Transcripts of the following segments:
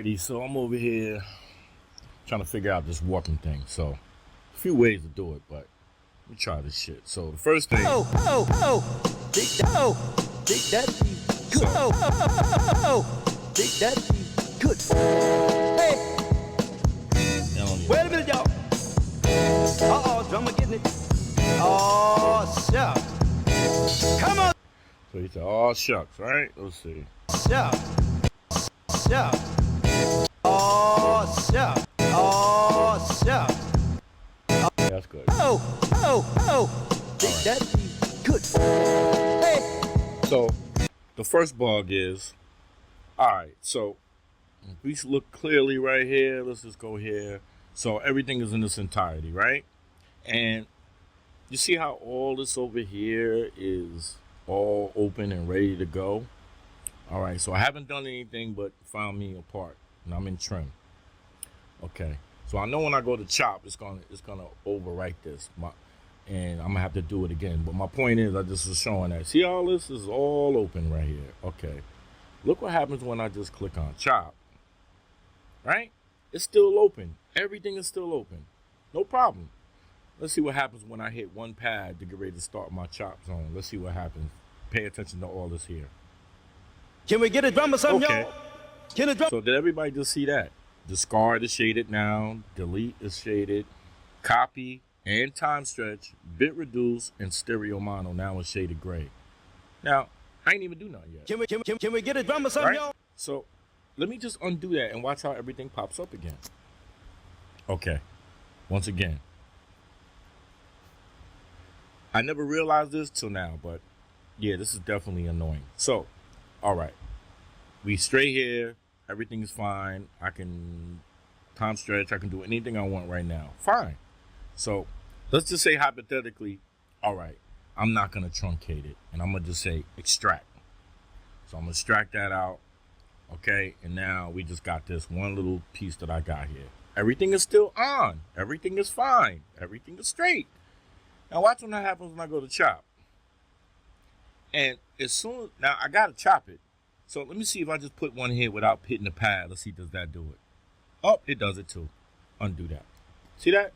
Alrighty, so I'm over here trying to figure out this warping thing. So, a few ways to do it, but let me try this shit. So, the first thing. Big Daddy, good. Big Daddy, good. Hey, wait a minute, y'all. Drummer getting it. Oh, shucks. Come on. So he said, oh, shucks, right? Let's see. Shucks. Oh, shucks. Oh, shucks. That's good. Big Daddy, good. Hey. So, the first bug is, alright, so we look clearly right here. Let's just go here. So, everything is in its entirety, right? And you see how all this over here is all open and ready to go? Alright, so I haven't done anything but found me a part, and I'm in trim. Okay, so I know when I go to chop, it's gonna overwrite this. And I'm gonna have to do it again. But my point is, I just was showing that. See, all this is all open right here. Okay. Look what happens when I just click on chop. Right? It's still open. Everything is still open. No problem. Let's see what happens when I hit one pad to get ready to start my chop zone. Let's see what happens. Pay attention to all this here. Can we get a drum or something, okay. y'all? Can a drum? So did everybody just see that? Discard is shaded now. Delete is shaded. Copy and time stretch, bit reduce, and stereo mono now is shaded gray. Now, I ain't even do nothing yet. Can we get a drum or something, right? y'all? So, let me just undo that and watch how everything pops up again. Okay, once again. I never realized this till now, but yeah, this is definitely annoying. So, all right. We straight here, everything is fine. I can time stretch, I can do anything I want right now. Fine. So let's just say hypothetically, all right, I'm not going to truncate it. And I'm going to just say extract. So I'm going to extract that out. Okay. And now we just got this one little piece that I got here. Everything is still on. Everything is fine. Everything is straight. Now watch what happens when I go to chop. And as soon, now I got to chop it. So let me see if I just put one here without hitting the pad. Let's see, does that do it? Oh, it does it too. Undo that. See that?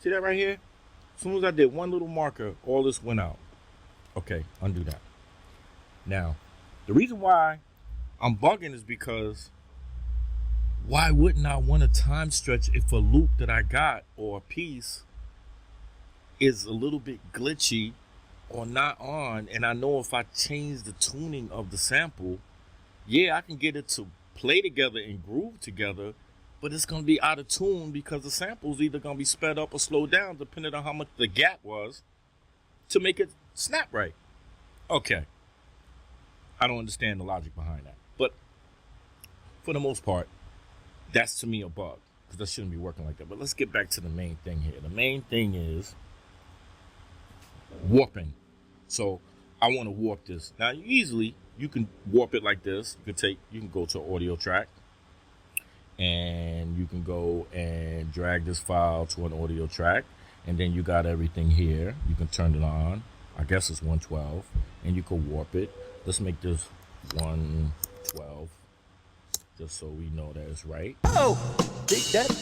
See that right here? As soon as I did one little marker, all this went out. Okay, undo that. Now, the reason why I'm bugging is because why wouldn't I want to time stretch if a loop that I got or a piece is a little bit glitchy or not on, and I know if I change the tuning of the sample, yeah, I can get it to play together and groove together, but it's going to be out of tune because the sample's either going to be sped up or slowed down depending on how much the gap was to make it snap right. Okay. I don't understand the logic behind that. But for the most part, that's to me a bug because that shouldn't be working like that. But let's get back to the main thing here. The main thing is warping. So I want to warp this. Now, easily, you can warp it like this. You can go to audio track. And you can go and drag this file to an audio track. And then you got everything here. You can turn it on. I guess it's 112. And you can warp it. Let's make this 112. Just so we know that it's right. Big Daddy.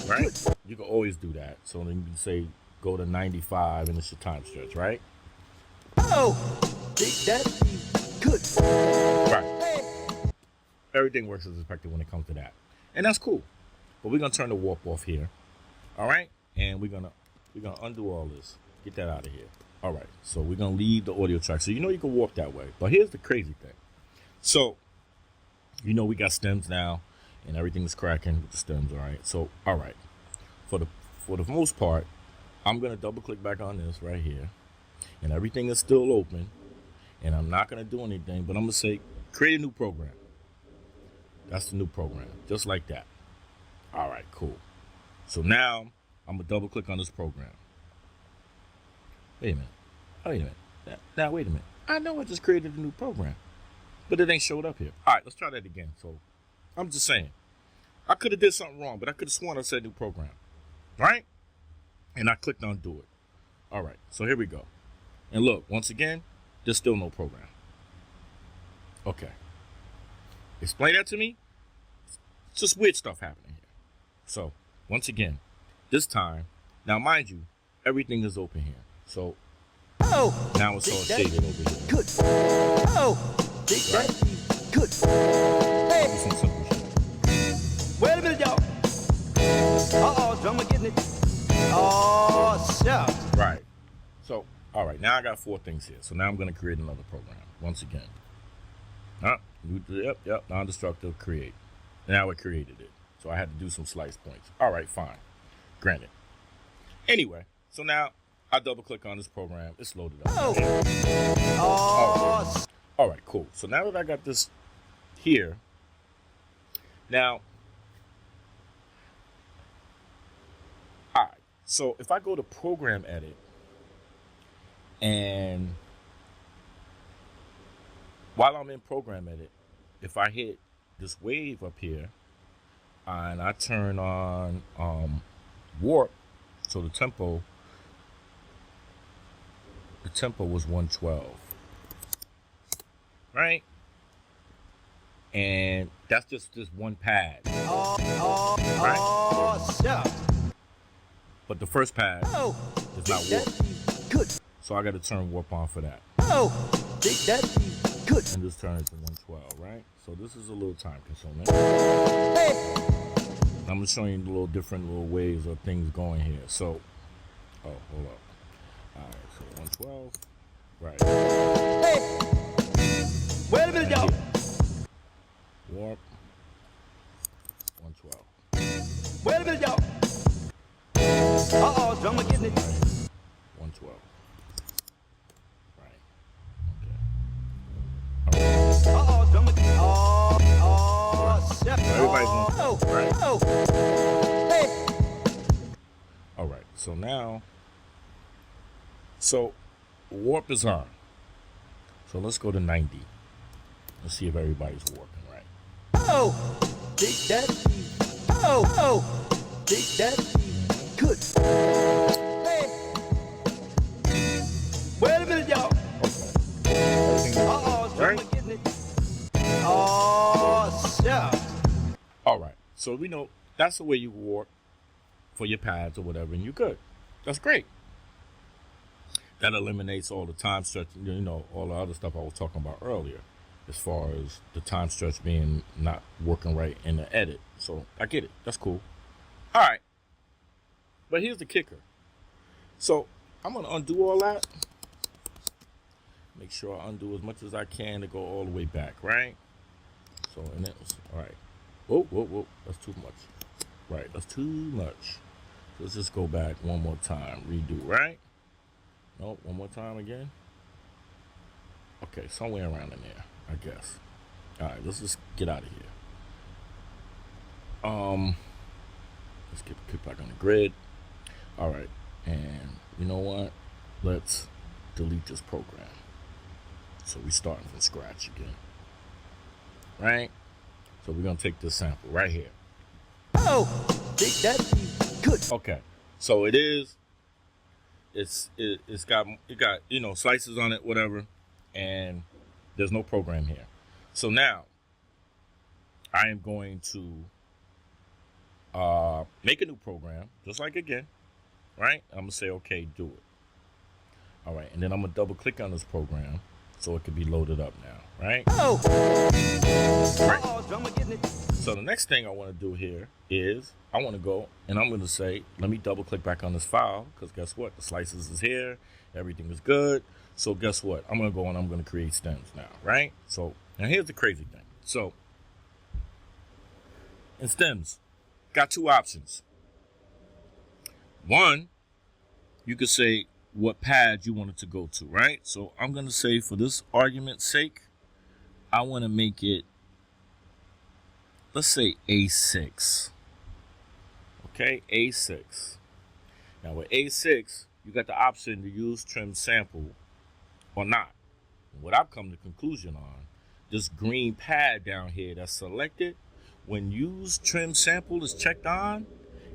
Right? You can always do that. So then you can say go to 95 and it's your time stretch, right? Big Daddy. Good. Right. Everything works as expected when it comes to that. And that's cool. But we're gonna turn the warp off here. Alright? And we're gonna undo all this. Get that out of here. Alright, so we're gonna leave the audio track. So you know you can warp that way. But here's the crazy thing. So, you know we got stems now, and everything is cracking with the stems, alright? So, alright. For the most part, I'm gonna double click back on this right here. And everything is still open. And I'm not gonna do anything, but I'm gonna say create a new program. That's the new program, just like that. All right, cool. So now I'm gonna double click on this program. Wait a minute. Now wait a minute. I know I just created a new program, but it ain't showed up here. All right, let's try that again. So I'm just saying, I could have did something wrong, but I could have sworn I said new program, right? And I clicked on do it. All right, so here we go. And look, once again, there's still no program. Okay. Explain that to me. just weird stuff happening here. So once again, this time, now mind you, everything is open here. So now it's all shaded over here. Good. Oh, big daddy. Good. Hey. Do some simple shit. Wait a minute, y'all. Uh-oh, drummer getting it. Oh, shit. Right. So, all right, now I got 4 things here. So now I'm going to create another program once again. Yep, non-destructive, create. Now it created it. So I had to do some slice points. All right, fine. Granted. Anyway, so now I double click on this program. It's loaded up. Oh. All right, cool. So now that I got this here, now, all right. So if I go to program edit, and while I'm in program edit, if I hit this wave up here and I turn on warp, so the tempo was 112, right? And that's just this one pad, right? But the first pad is not warp. Good. So I got to turn warp on for that. Oh, big daddy. Good. And just turn it to 112, right? So this is a little time consuming. Hey. I'm just showing you the little different little ways of things going here. So, oh, hold up. All right, so 112, right. Hey. Wait a minute, y'all. Warp, 112. Wait a minute, y'all. Uh-oh, drummer getting it. 112. Uh-oh, drummer. Oh, shit. Everybody's on. Right. Oh. Hey. All right. So now, so warp is on. So let's go to 90. Let's see if everybody's warping right. Oh, big daddy. Oh, big daddy. Good. Hey. Wait a minute, y'all. Okay. Uh-oh, drummer getting it. Oh, shit. All right. So we know that's the way you warp for your pads or whatever, and you're good. That's great. That eliminates all the time stretch, all the other stuff I was talking about earlier, as far as the time stretch being not working right in the edit. So I get it. That's cool. All right. But here's the kicker. So I'm going to undo all that. Make sure I undo as much as I can to go all the way back, right? So, and it was, all right. Whoa. That's too much. Right, that's too much. So let's just go back one more time. Redo, right? Nope, one more time again. Okay, somewhere around in there, I guess. All right, let's just get out of here. Let's get back on the grid. All right, and you know what? Let's delete this program. So we're starting from scratch again, right? So we're gonna take this sample right here. Oh, big daddy. Good. Okay, so it's got slices on it, whatever, and there's no program here. So now I am going to make a new program, just like again, right? I'm gonna say okay, do it. All right, and then I'm gonna double click on this program so it can be loaded up now, right? Oh. Right. Uh-oh, drummer getting it. So the next thing I want to do here is I want to go and I'm going to say, let me double click back on this file, because guess what? The slices is here. Everything is good. So guess what? I'm going to go and I'm going to create stems now, right? So now here's the crazy thing. So in stems, got 2 options. One, you could say what pad you want it to go to, right? So I'm going to say, for this argument's sake, I want to make it, let's say A6. Okay, A6. Now with A6, you got the option to use trim sample or not. What I've come to conclusion on, this green pad down here that's selected, when use trim sample is checked on,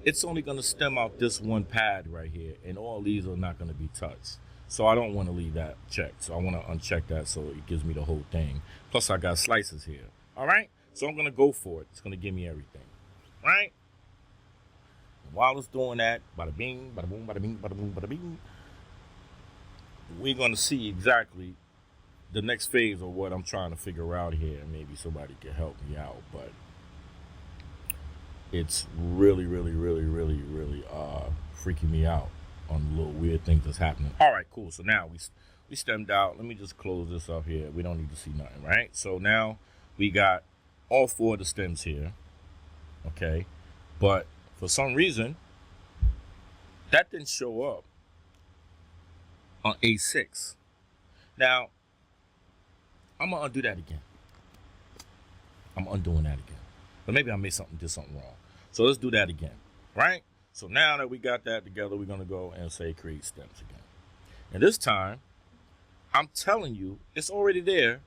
it's only going to stem out this one pad right here, and all these are not going to be touched. So I don't want to leave that checked. So I want to uncheck that so it gives me the whole thing. Plus I got slices here. All right? So I'm going to go for it. It's going to give me everything. right? While it's doing that, bada bing, bada boom, bada bing, bada boom, bada bing, we're going to see exactly the next phase of what I'm trying to figure out here. Maybe somebody can help me out, but it's really, really, really, really, really freaking me out on the little weird things that's happening. All right, cool. So now we stemmed out. Let me just close this up here. We don't need to see nothing, right? So now we got all 4 of the stems here, okay? But for some reason, that didn't show up on A6. Now, I'm going to undo that again. I'm undoing that again. But maybe I did something wrong. So let's do that again, right? So now that we got that together, we're going to go and say create stems again. And this time, I'm telling you, it's already there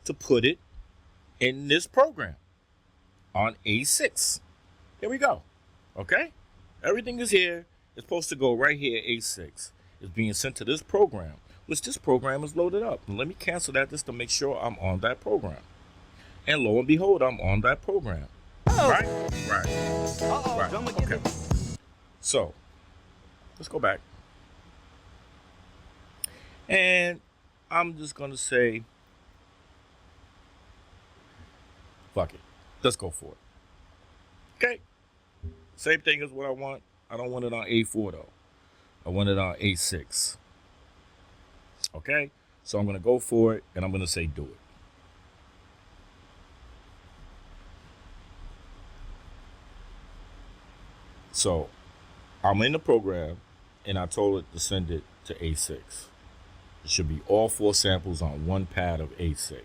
to put it in this program on A6. Here we go, okay? Everything is here. It's supposed to go right here, A6. It's being sent to this program, which this program is loaded up. And let me cancel that just to make sure I'm on that program. And lo and behold, I'm on that program. Right? Right. Okay. So, let's go back. And I'm just going to say, fuck it. Let's go for it. Okay. Same thing as what I want. I don't want it on A4 though. I want it on A6. Okay. So I'm going to go for it and I'm going to say do it. So I'm in the program and I told it to send it to A6. It should be all 4 samples on one pad of A6.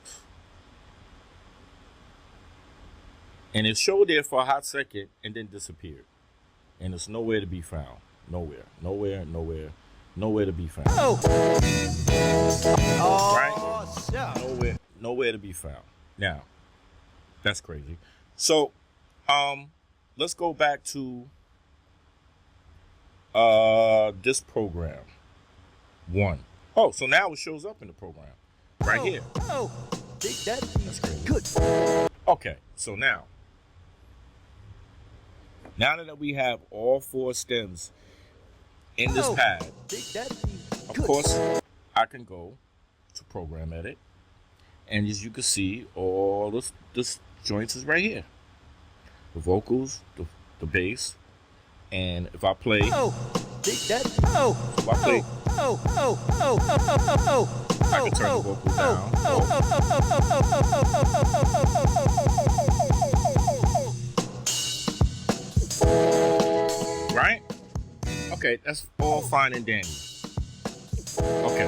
And it showed there for a hot second and then disappeared. And it's nowhere to be found. Nowhere to be found. Right? Nowhere to be found. Now, that's crazy. So, let's go back to this program. 1. Oh, so now it shows up in the program. Right here. That's crazy. Good. Okay, so now that we have all 4 stems in this pad, of course, I can go to program edit. And as you can see, all this joints is right here. The vocals, the bass, and if I play, I can turn the vocals down. Right? Okay, that's all fine and dandy. Okay.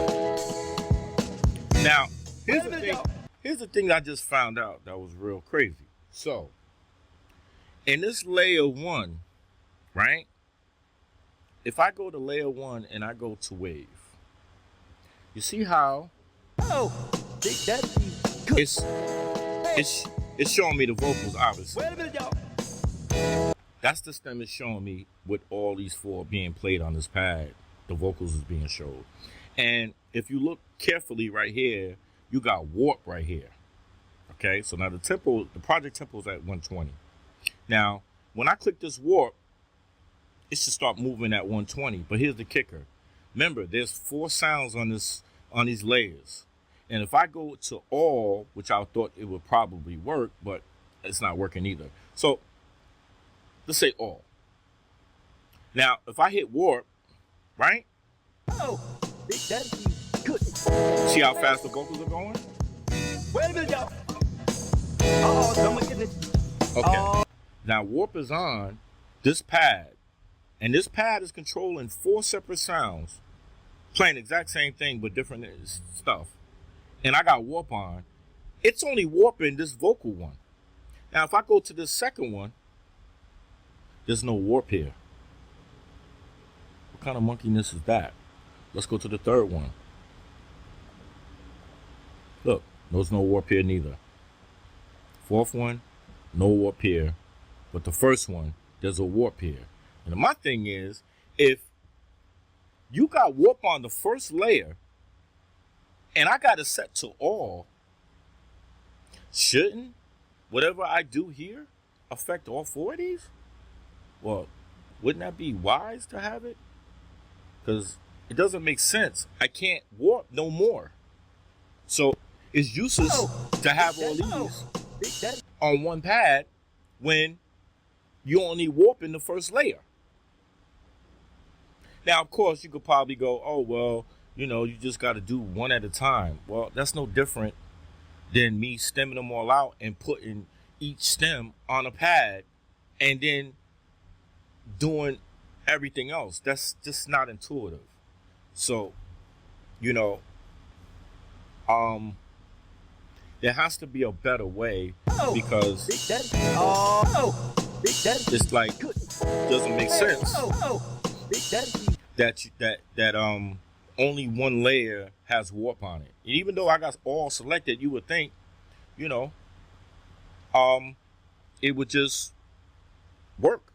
Now, here's the thing I just found out that was real crazy. So, in this layer 1, right? If I go to layer 1 and I go to wave, you see how it's showing me the vocals, obviously. Wait a minute, y'all. That's the stem it's showing me with all these 4 being played on this pad. The vocals is being showed. And if you look carefully right here, you got warp right here. Okay, so now the project tempo is at 120. Now, when I click this warp, it should start moving at 120. But here's the kicker. Remember, there's 4 sounds on these layers. And if I go to all, which I thought it would probably work, but it's not working either. So let's say all. Now, if I hit warp, right? See how fast the vocals are going? Wait a minute, y'all. Okay. Now warp is on this pad, and this pad is controlling 4 separate sounds, playing the exact same thing but different stuff. And I got warp on. It's only warping this vocal one. Now if I go to this second one, there's no warp here. What kind of monkeyness is that? Let's go to the third one. Look, there's no warp here neither. Fourth one, no warp here. But the first one, there's a warp here. And my thing is, if you got warp on the first layer, and I got it set to all, shouldn't whatever I do here affect all 4 of these? Well, wouldn't that be wise to have it? Because it doesn't make sense. I can't warp no more. So it's useless to have all these on one pad when you only warp in the first layer. Now, of course, you could probably go, oh, well, you just got to do one at a time. Well, that's no different than me stemming them all out and putting each stem on a pad and then doing everything else. That's just not intuitive. So, there has to be a better way because it's like doesn't make sense that only one layer has warp on it. And even though I got all selected, you would think, it would just work.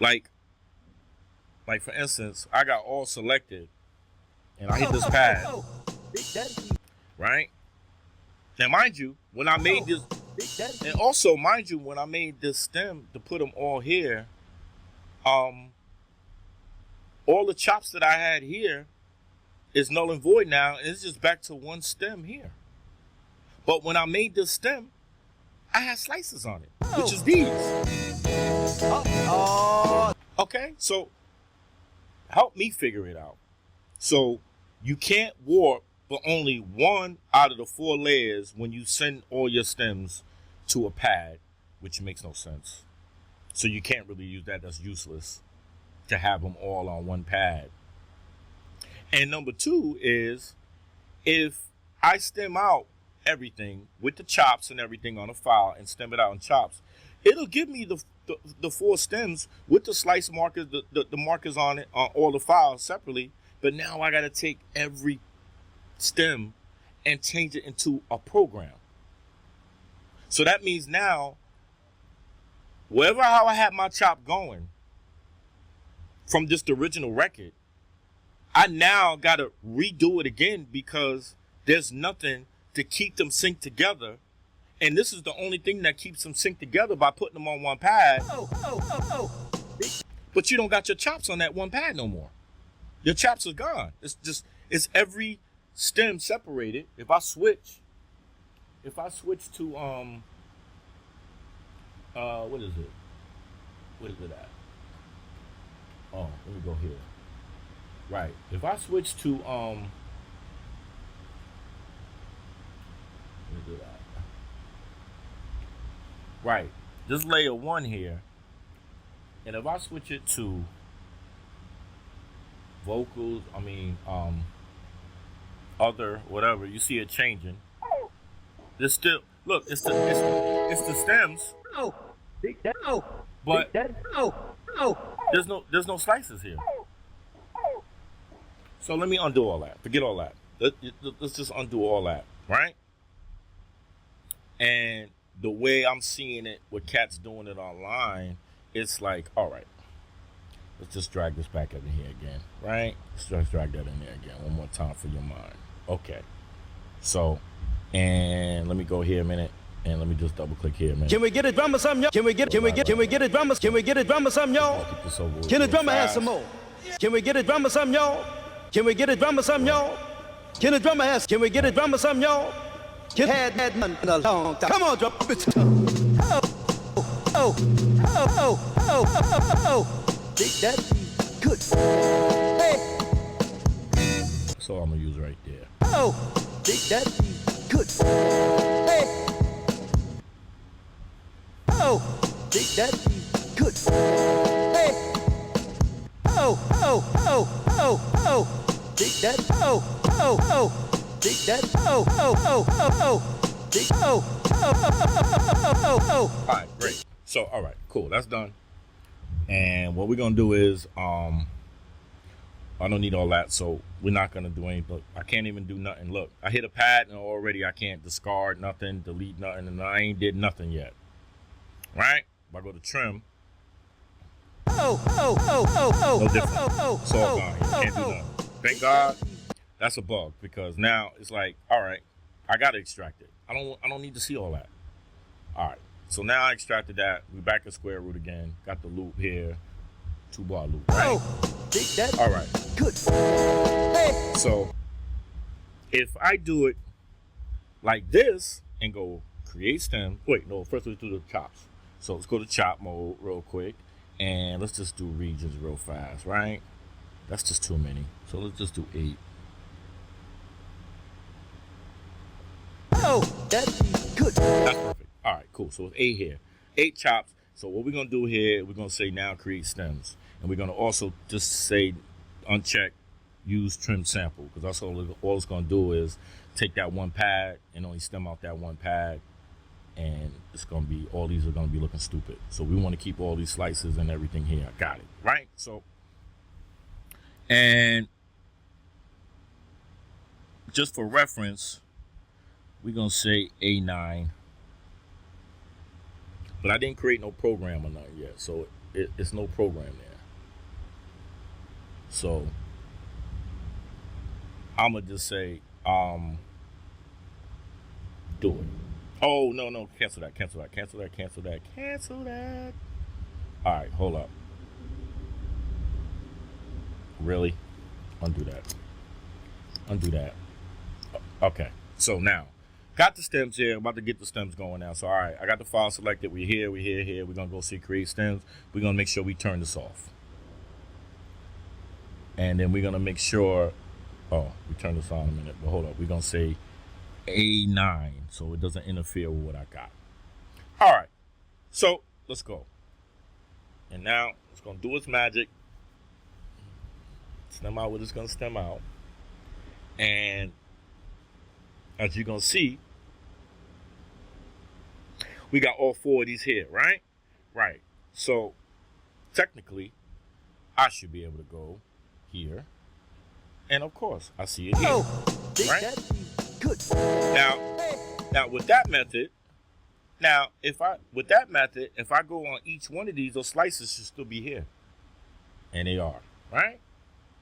Like for instance, I got all selected and I hit this pad, right? Now, mind you, when I made this, and also mind you, when I made this stem to put them all here, all the chops that I had here is null and void now, and it's just back to one stem here. But when I made this stem, I had slices on it, which is these. Okay, so help me figure it out. So you can't warp but only one out of the 4 layers when you send all your stems to a pad, which makes no sense. So you can't really use that. That's useless to have them all on one pad. And number 2 is if I stem out everything with the chops and everything on a file and stem it out in chops, it'll give me the 4 stems with the slice markers, the markers on it, on all the files separately. But now I got to take every stem and change it into a program. So that means now, how I had my chop going from just the original record, I now got to redo it again because there's nothing to keep them synced together. And this is the only thing that keeps them synced together by putting them on one pad. But you don't got your chops on that one pad no more. Your chops are gone. It's every stem separated. If I switch to what is it? What is it at? Oh, let me go here. Right. If I switch to let me do that. Right. This layer 1 here. And if I switch it to vocals, other whatever, you see it changing. There's still it's the stems. But there's no slices here. So let me undo all that. Forget all that. Let's just undo all that, right? And the way I'm seeing it, with cats doing it online, it's like, all right, let's just drag this back in here again, right? Let's just drag that in there again one more time for your mind. Okay. So, and let me go here a minute, and let me just double click here a minute. Can we get a drummer some, y'all? Can we get a drummer? Can we get a drummer some, y'all? Can the drummer have some more? Can we get a drummer some, y'all? Can we get a drummer some, y'all? Can the drummer have? Can we get a drummer some, y'all? Can had none in a long time. Come on, drum. Big Daddy, good. Hey. That's all I'm gonna use right there. Big Daddy, good. Hey. Big Daddy, good. Hey. Big Daddy, Big Daddy, Big Alright, great. So, alright, cool, that's done. And what we're gonna do is, I don't need all that, so we're not gonna do anything. I can't even do nothing. Look, I hit a pad and already I can't discard nothing, delete nothing, and I ain't did nothing yet. Right? If I go to trim, no different. It's all gone. You can't do nothing. Thank God. That's a bug, because now it's like, all right, I gotta extract it. I don't need to see all that. All right. So now I extracted that. We back at square root again. Got the loop here. 2-bar loop, right? All right. Good. Hey. So if I do it like this and go create stem. Wait, no, first let's do the chops. So let's go to chop mode real quick. And let's just do regions real fast, right? That's just too many. So let's just do 8. Oh, that's good. That's perfect. All right, cool. So it's 8 here. 8 chops. So what we're going to do here, we're going to say now create stems. And we're going to also just say uncheck use trim sample. Because that's all it's going to do is take that one pad and only stem out that one pad. And it's going to be, all these are going to be looking stupid. So we want to keep all these slices and everything here. Got it, right? So, and just for reference, we're going to say A9. But I didn't create no program or nothing yet. So it's no program there. So I'm going to just say, do it. Oh, no, cancel that. All right, hold up. Really? Undo that. Okay, so now, got the stems here. I'm about to get the stems going now. So, all right, I got the file selected. We're here. We're going to go see create stems. We're going to make sure we turn this off. And then we're going to make sure, we turn this on in a minute, but hold up. We're going to say A9 so it doesn't interfere with what I got. All right, so let's go. And now it's going to do its magic. Stem out what it's going to stem out. And as you're going to see, we got all 4 of these here, right? Right. So technically, I should be able to go here. And of course, I see it here. Right? Good. Now with that method, if I go on each one of these, those slices should still be here. And they are, right?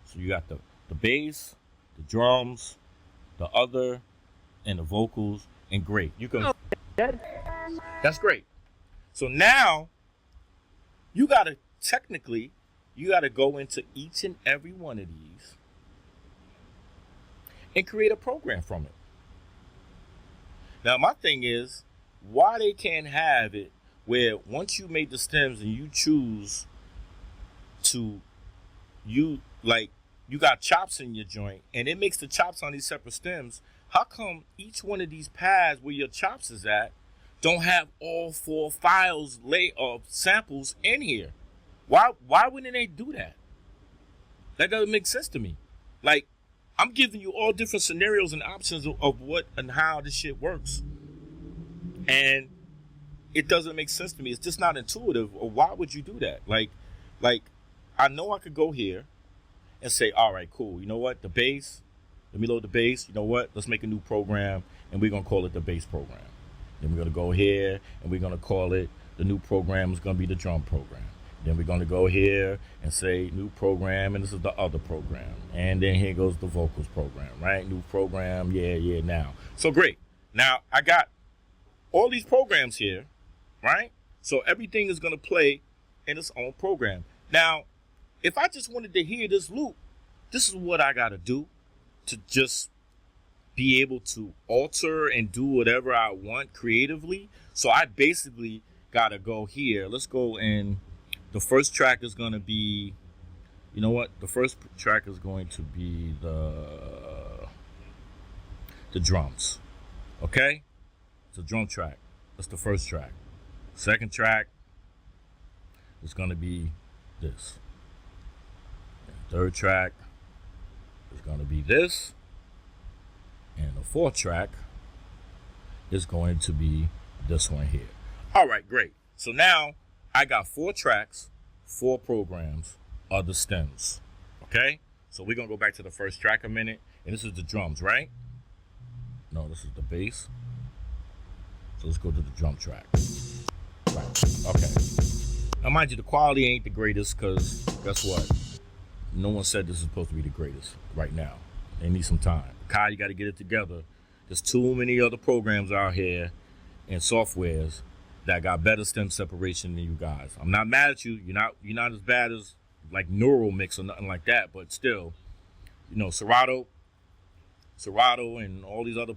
So you got the bass, the drums, the other, and the vocals, and great. You can. That's great. So now you gotta go into each and every one of these and create a program from it. Now, my thing is, why they can't have it where once you made the stems and you choose to, you got chops in your joint and it makes the chops on these separate stems, how come each one of these pads where your chops is at don't have all 4 files of samples in here? Why wouldn't they do that? That doesn't make sense to me. Like, I'm giving you all different scenarios and options of what and how this shit works. And it doesn't make sense to me. It's just not intuitive. Or why would you do that? Like, I know I could go here and say, all right, cool. You know what? The bass, let me load the bass. You know what? Let's make a new program and we're going to call it the bass program. Then we're going to go here and we're going to call it, the new program is going to be the drum program. Then we're going to go here and say new program, and this is the other program. And then here goes the vocals program, right? New program, yeah, now. So great. Now I got all these programs here, right? So everything is going to play in its own program. Now, if I just wanted to hear this loop, this is what I got to do to just be able to alter and do whatever I want creatively. So I basically got to go here. Let's go in. The first track is going to be, you know what? The first track is going to be the drums. Okay? It's a drum track. That's the first track. Second track is going to be this. And third track is going to be this. And the fourth track is going to be this one here. All right, great. So now I got 4 tracks, 4 programs of the stems. Okay? So we're going to go back to the first track a minute. And this is the drums, right? No, this is the bass. So let's go to the drum track. Right. Okay. Now, mind you, the quality ain't the greatest because guess what? No one said this is supposed to be the greatest right now. They need some time. Kai, you got to get it together. There's too many other programs out here and softwares that got better stem separation than you guys. I'm not mad at you. You're not as bad as like Neural Mix or nothing like that, but still, you know, Serato, and all these other,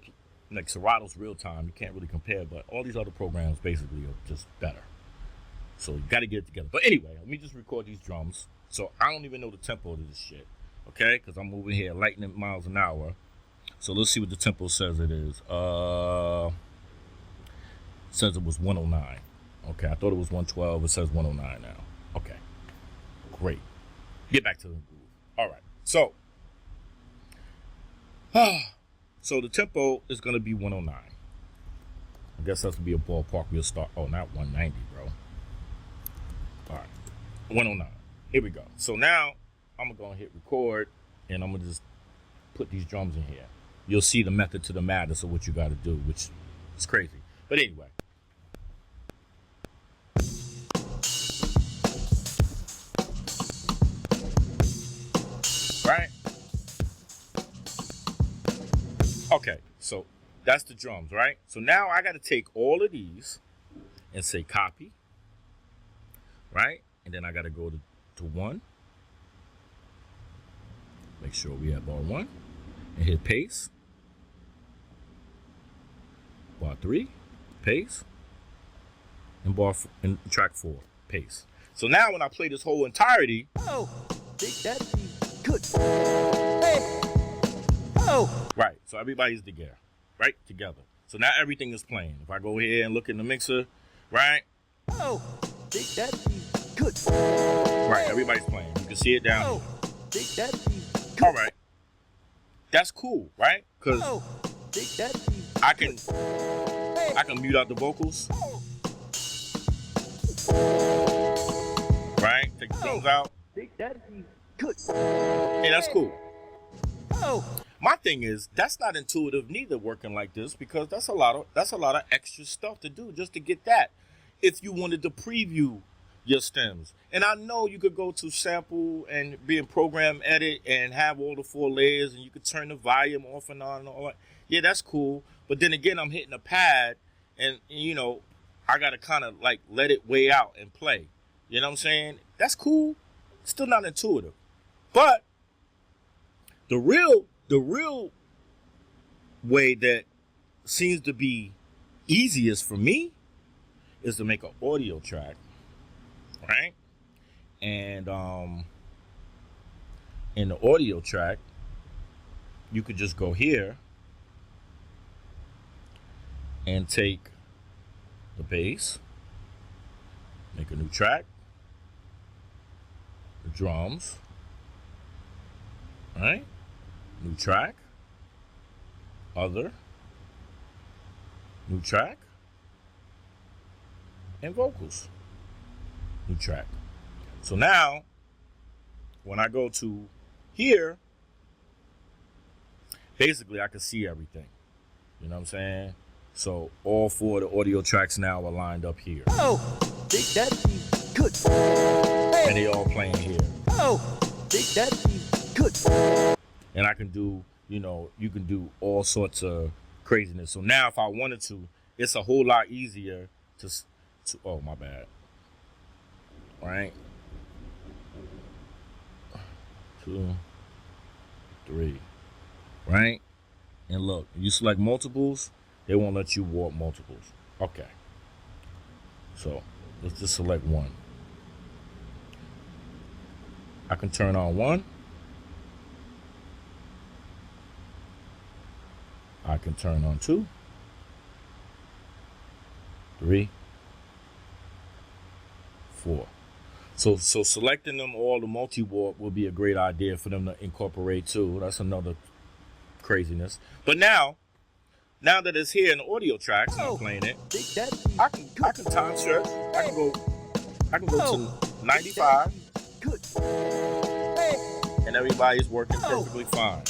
like Serato's real time, you can't really compare, but all these other programs basically are just better. So you got to get it together. But anyway, let me just record these drums. So I don't even know the tempo of this shit, okay? Because I'm moving here lightning miles an hour. So let's see what the tempo says it is. It says it was 109. Okay, I thought it was 112. It says 109 now. Okay, great. Get back to the groove. All right. So the tempo is going to be 109. I guess that's going to be a ballpark. We'll start. Oh, not 190, bro. All right, 109. Here we go. So now I'm going to go and hit record, and I'm going to just put these drums in here. You'll see the method to the madness of what you got to do, which is crazy. But anyway. Right? Okay, so that's the drums, right? So now I got to take all of these and say copy, right? And then I got to go to 1. Make sure we have bar 1 and hit paste. Bar 3, paste, and and track 4, paste. So now when I play this whole entirety, Big Daddy, good. Hey, right? So everybody's together, right? Together. So now everything is playing. If I go here and look in the mixer, right? Big Daddy, good. Right, everybody's playing. You can see it down here. Big Daddy, good. All right, that's cool, right? Because Big Daddy, I can mute out the vocals, right? Take the drums out. Big Daddy, good. Hey, that's cool. My thing is, that's not intuitive neither, working like this, because that's a lot of extra stuff to do just to get that. If you wanted to preview your stems, and I know you could go to sample and be in program edit and have all the 4 layers, and you could turn the volume off and on and all that. Yeah, that's cool. But then again, I'm hitting a pad, and you know, I gotta kind of like let it weigh out and play. You know what I'm saying? That's cool. Still not intuitive, but the real way that seems to be easiest for me is to make an audio track, right? And in the audio track, you could just go here and take the bass, make a new track, the drums, right? New track, other, new track, and vocals, new track. So now, when I go to here, basically I can see everything. You know what I'm saying? So all 4 of the audio tracks now are lined up here. Big Daddy, good. And they all playing here. Big Daddy, good. And I can do, you know, you can do all sorts of craziness. So now if I wanted to, it's a whole lot easier to oh, my bad. All right. 2, 3, right? And look, you select multiples, they won't let you warp multiples. Okay. So let's just select 1. I can turn on 1. I can turn on 2, 3, 4. So selecting them all, the multi-warp will be a great idea for them to incorporate too. That's another craziness. But now that it's here in the audio tracks, and I'm playing it, I can time stretch. I can go to 95, and everybody's working perfectly fine.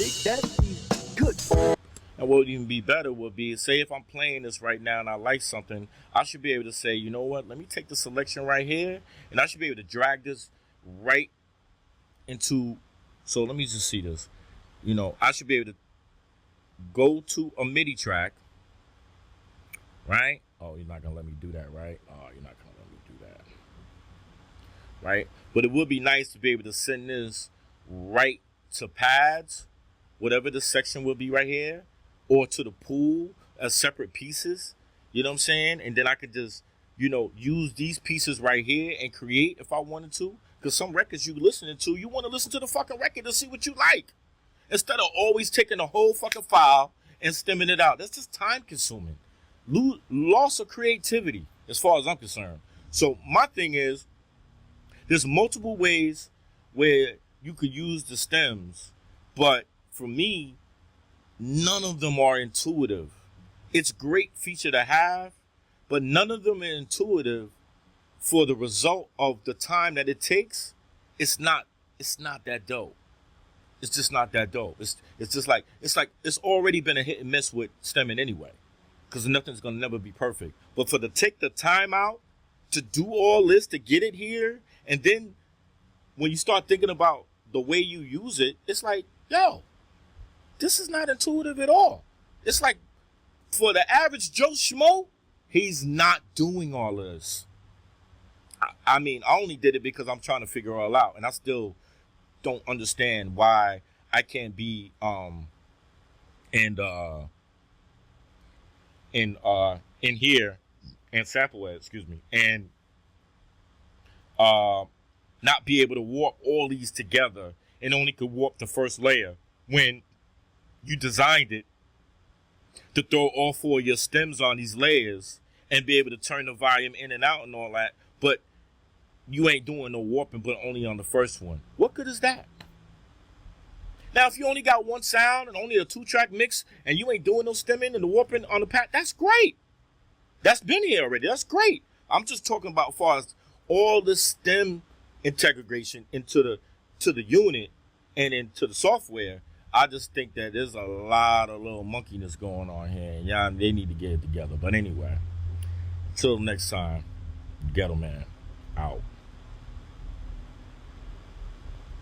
And what would even be better would be, say if I'm playing this right now and I like something, I should be able to say, you know what, let me take the selection right here, and I should be able to drag this right into, so let me just see this. You know, I should be able to go to a MIDI track, right? Oh, you're not gonna let me do that, right? Oh, you're not gonna let me do that, right? But it would be nice to be able to send this right to pads, whatever the section will be right here, or to the pool as separate pieces. You know what I'm saying? And then I could just, use these pieces right here and create if I wanted to. Because some records you listening to, you want to listen to the fucking record to see what you like. Instead of always taking the whole fucking file and stemming it out. That's just time consuming. Loss of creativity as far as I'm concerned. So my thing is, there's multiple ways where you could use the stems, but for me, none of them are intuitive. It's a great feature to have, but none of them are intuitive for the result of the time that it takes. It's not that dope. It's just not that dope. It's it's already been a hit and miss with stemming anyway, because nothing's gonna never be perfect. But for to take the time out to do all this to get it here, and then when you start thinking about the way you use it, it's like, yo, this is not intuitive at all. It's like, for the average Joe Schmo, he's not doing all of this. I mean, I only did it because I'm trying to figure it all out, and I still don't understand why I can't be in here and sample it, excuse me, and not be able to warp all these together and only could warp the first layer when you designed it to throw all four of your stems on these layers and be able to turn the volume in and out and all that, but you ain't doing no warping but only on the first one. What good is that? Now, if you only got one sound and only a 2-track mix and you ain't doing no stemming and the warping on the pad, that's great. That's been here already. That's great. I'm just talking about as far as all the stem integration into the unit and into the software. I just think that there's a lot of little monkeyness going on here, and y'all, they need to get it together. But anyway, until next time, Ghetto Man out.